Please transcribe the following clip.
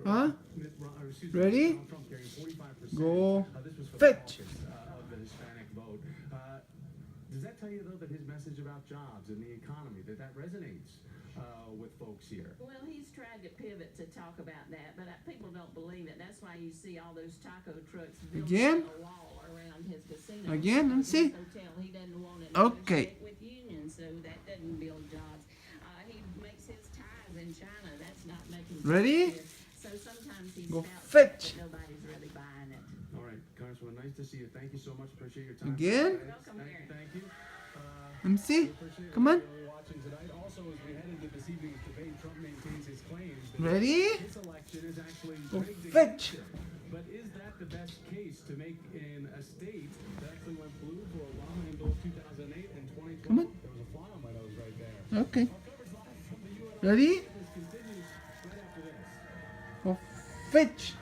Huh? Ready? Go. Fetch. Of the Hispanic vote. Does that tell you, though, that his message about jobs and the economy, that resonates with folks here? Well, he's tried to pivot to talk about that, but people don't believe it. That's why you see all those taco trucks built Again? on a wall around his casino. Again, let me see. Hotel. He doesn't want to Okay. negotiate with unions, so that doesn't build jobs. He makes his ties in China. That's not making jobs Ready? here. So sometimes he Go spouts fetch. that nobody's really buying it. All right, Congresswoman, nice to see you. Thank you so much. Appreciate your time. Again? Welcome, Aaron. Thank you. Let me see. Appreciate Come on. everybody watching tonight. Also, as we head into this evening's debate, Trump maintains his claims that Ready? his election is actually Go rigged fetch. against him. But is that the best case to make in a state that actually went blue for Obama in both 2008 and 2012? Come on. There was a fly on my nose right there. Okay. Our coverage live from the U.S. Ready? This continues right after this. Go fetch.